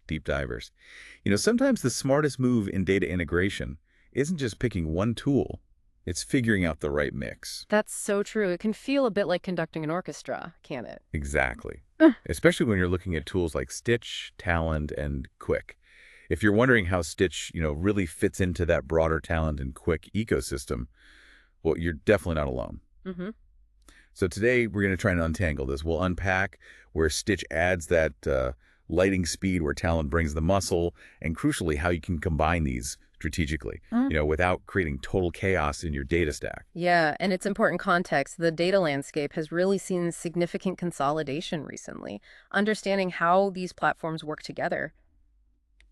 deep divers. Sometimes the smartest move in data integration isn't just picking one tool, it's figuring out the right mix. That's so true. It can feel a bit like conducting an orchestra, can't it? Exactly. Especially when you're looking at tools like Stitch, Talend, and Qlik. If you're wondering how Stitch, really fits into that broader Talend and Qlik ecosystem, well, you're definitely not alone. Mm-hmm. So today we're going to try and untangle this. We'll unpack where Stitch adds that lighting speed, where Talend brings the muscle, and crucially, how you can combine these strategically, without creating total chaos in your data stack. Yeah, and it's important context. The data landscape has really seen significant consolidation recently. Understanding how these platforms work together,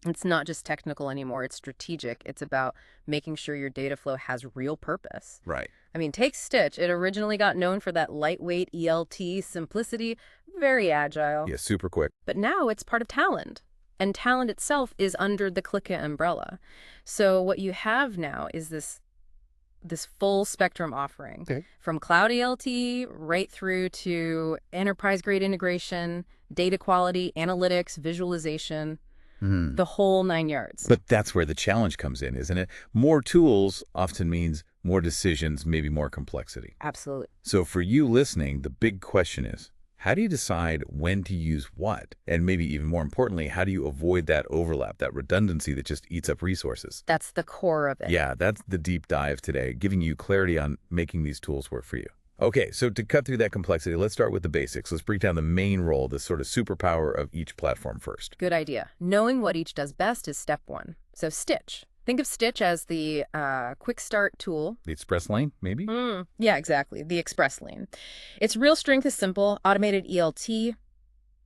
it's not just technical anymore, it's strategic. It's about making sure your data flow has real purpose. Right. I mean, take Stitch. It originally got known for that lightweight ELT simplicity, very agile. Yeah, super quick. But now it's part of Talend. And Talend itself is under the Qlik umbrella. So what you have now is this full spectrum offering, Okay. from cloud ELT right through to enterprise-grade integration, data quality, analytics, visualization, the whole 9 yards. But that's where the challenge comes in, isn't it? More tools often means more decisions, maybe more complexity. Absolutely. So for you listening, the big question is, how do you decide when to use what? And maybe even more importantly, how do you avoid that overlap, that redundancy that just eats up resources? That's the core of it. Yeah, that's the deep dive today, giving you clarity on making these tools work for you. Okay, so to cut through that complexity, let's start with the basics. Let's break down the main role, the sort of superpower of each platform first. Good idea. Knowing what each does best is step one. So Stitch. Think of Stitch as the quick start tool. The express lane, maybe? Yeah, exactly. The express lane. Its real strength is simple: automated ELT,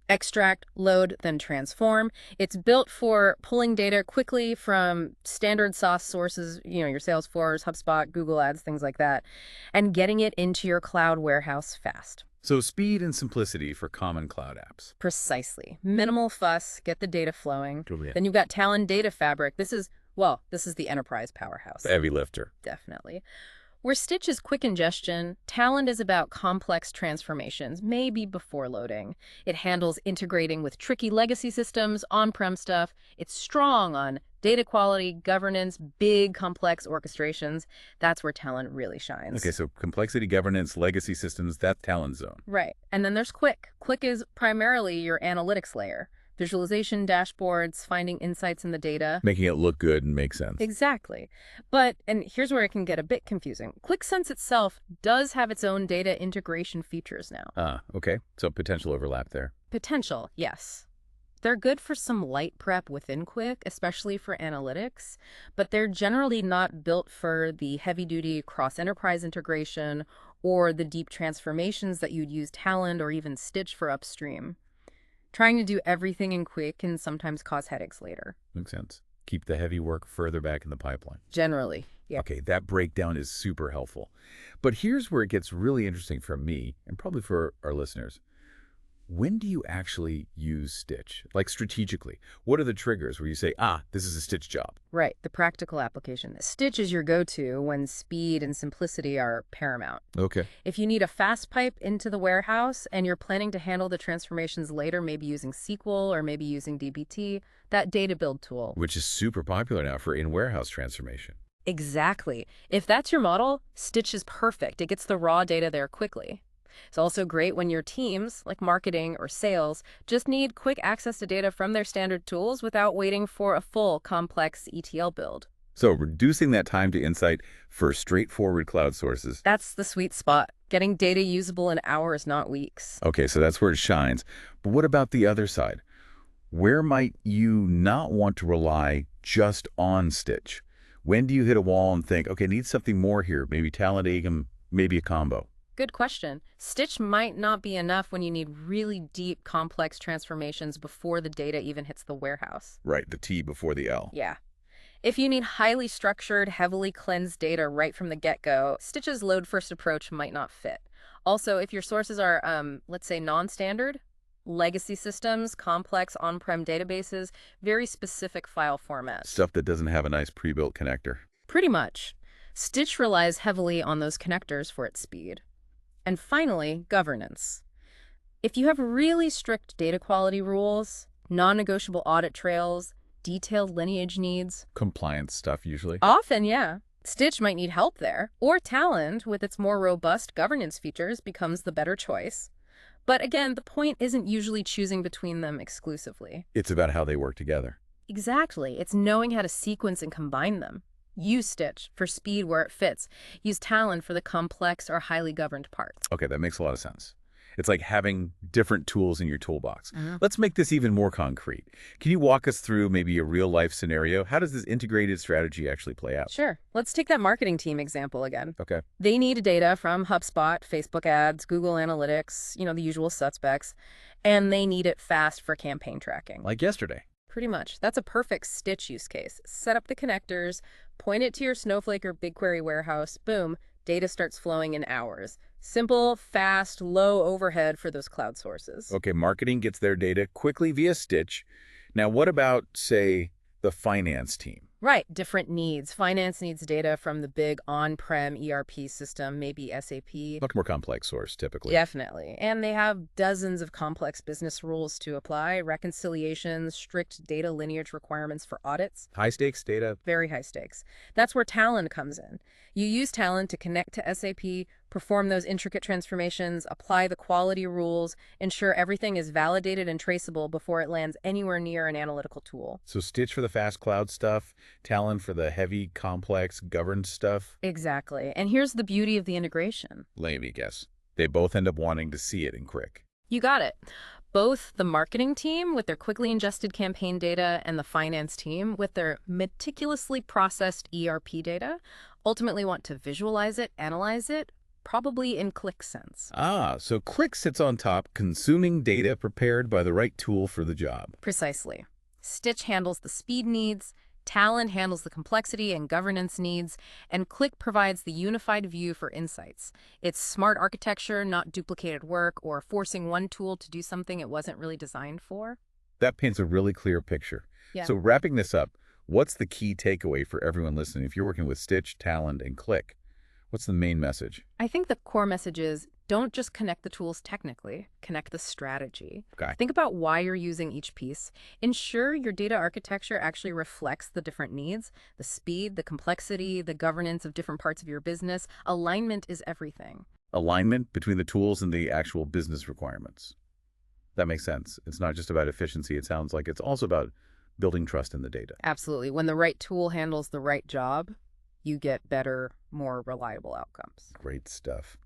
extract, load, then transform. It's built for pulling data quickly from standard sauce sources, your Salesforce, HubSpot, Google Ads, things like that, and getting it into your cloud warehouse fast. So speed and simplicity for common cloud apps. Precisely. Minimal fuss, get the data flowing. Totally. Then you've got Talend Data Fabric. This is the enterprise powerhouse. The heavy lifter. Definitely. Where Stitch is quick ingestion, Talend is about complex transformations, maybe before loading. It handles integrating with tricky legacy systems, on-prem stuff. It's strong on data quality, governance, big, complex orchestrations. That's where Talend really shines. Okay, so complexity, governance, legacy systems, that's Talend's zone. Right. And then there's Qlik. Qlik is primarily your analytics layer. Visualization, dashboards, finding insights in the data. Making it look good and make sense. Exactly. And here's where it can get a bit confusing. QlikSense itself does have its own data integration features now. Okay. So potential overlap there. Potential, yes. They're good for some light prep within Qlik, especially for analytics, but they're generally not built for the heavy-duty cross-enterprise integration or the deep transformations that you'd use Talend or even Stitch for upstream. Trying to do everything in Qlik can sometimes cause headaches later. Makes sense. Keep the heavy work further back in the pipeline. Generally, yeah. Okay, that breakdown is super helpful. But here's where it gets really interesting for me, and probably for our listeners. When do you actually use Stitch? Like strategically, what are the triggers where you say, this is a Stitch job? Right, the practical application. Stitch is your go-to when speed and simplicity are paramount. Okay. If you need a fast pipe into the warehouse and you're planning to handle the transformations later, maybe using SQL or maybe using dbt, that data build tool. Which is super popular now for in-warehouse transformation. Exactly. If that's your model, Stitch is perfect. It gets the raw data there quickly. It's also great when your teams, like marketing or sales, just need quick access to data from their standard tools without waiting for a full, complex ETL build. So reducing that time to insight for straightforward cloud sources. That's the sweet spot. Getting data usable in hours, not weeks. Okay, so that's where it shines. But what about the other side? Where might you not want to rely just on Stitch? When do you hit a wall and think, okay, need something more here, maybe Talend, AIGM, maybe a combo? Good question. Stitch might not be enough when you need really deep, complex transformations before the data even hits the warehouse. Right, the T before the L. Yeah. If you need highly structured, heavily cleansed data right from the get-go, Stitch's load-first approach might not fit. Also, if your sources are, let's say, non-standard, legacy systems, complex on-prem databases, very specific file formats. Stuff that doesn't have a nice pre-built connector. Pretty much. Stitch relies heavily on those connectors for its speed. And finally, governance. If you have really strict data quality rules, non-negotiable audit trails, detailed lineage needs. Compliance stuff, usually. Often, yeah. Stitch might need help there, or Talend, with its more robust governance features, becomes the better choice. But again, the point isn't usually choosing between them exclusively. It's about how they work together. Exactly. It's knowing how to sequence and combine them. Use Stitch for speed where it fits. Use Talend for the complex or highly governed parts. Okay, that makes a lot of sense. It's like having different tools in your toolbox. Mhm. Let's make this even more concrete. Can you walk us through maybe a real-life scenario? How does this integrated strategy actually play out? Sure. Let's take that marketing team example again. Okay. They need data from HubSpot, Facebook ads, Google Analytics, the usual suspects, and they need it fast for campaign tracking. Like yesterday. Pretty much. That's a perfect Stitch use case. Set up the connectors, point it to your Snowflake or BigQuery warehouse, boom, data starts flowing in hours. Simple, fast, low overhead for those cloud sources. Okay, marketing gets their data quickly via Stitch. Now, what about, say, the finance team? Right, different needs. Finance needs data from the big on-prem ERP system, maybe SAP. Much more complex source, typically. Definitely. And they have dozens of complex business rules to apply, reconciliations, strict data lineage requirements for audits. High-stakes data. Very high stakes. That's where Talend comes in. You use Talend to connect to SAP, perform those intricate transformations, apply the quality rules, ensure everything is validated and traceable before it lands anywhere near an analytical tool. So Stitch for the fast cloud stuff, Talend for the heavy, complex, governed stuff. Exactly. And here's the beauty of the integration. Let me guess. They both end up wanting to see it in Qlik. You got it. Both the marketing team with their quickly ingested campaign data and the finance team with their meticulously processed ERP data ultimately want to visualize it, analyze it, probably in Qlik sense. Ah, so Qlik sits on top, consuming data prepared by the right tool for the job. Precisely. Stitch handles the speed needs, Talend handles the complexity and governance needs, and Qlik provides the unified view for insights. It's smart architecture, not duplicated work or forcing one tool to do something it wasn't really designed for. That paints a really clear picture. Yeah. So wrapping this up, what's the key takeaway for everyone listening? If you're working with Stitch, Talend, and Qlik, what's the main message? I think the core message is don't just connect the tools technically, connect the strategy. Okay. Think about why you're using each piece. Ensure your data architecture actually reflects the different needs, the speed, the complexity, the governance of different parts of your business. Alignment is everything. Alignment between the tools and the actual business requirements. That makes sense. It's not just about efficiency. It sounds like it's also about building trust in the data. Absolutely. When the right tool handles the right job, you get better, more reliable outcomes. Great stuff.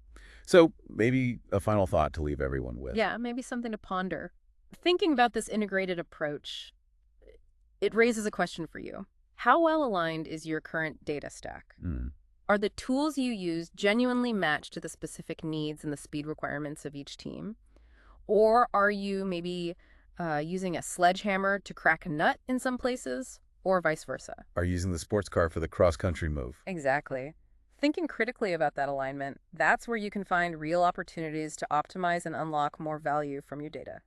So maybe a final thought to leave everyone with. Yeah, maybe something to ponder. Thinking about this integrated approach, it raises a question for you. How well aligned is your current data stack? Are the tools you use genuinely matched to the specific needs and the speed requirements of each team? Or are you maybe using a sledgehammer to crack a nut in some places, or vice versa? Are you using the sports car for the cross-country move? Exactly. Thinking critically about that alignment, that's where you can find real opportunities to optimize and unlock more value from your data.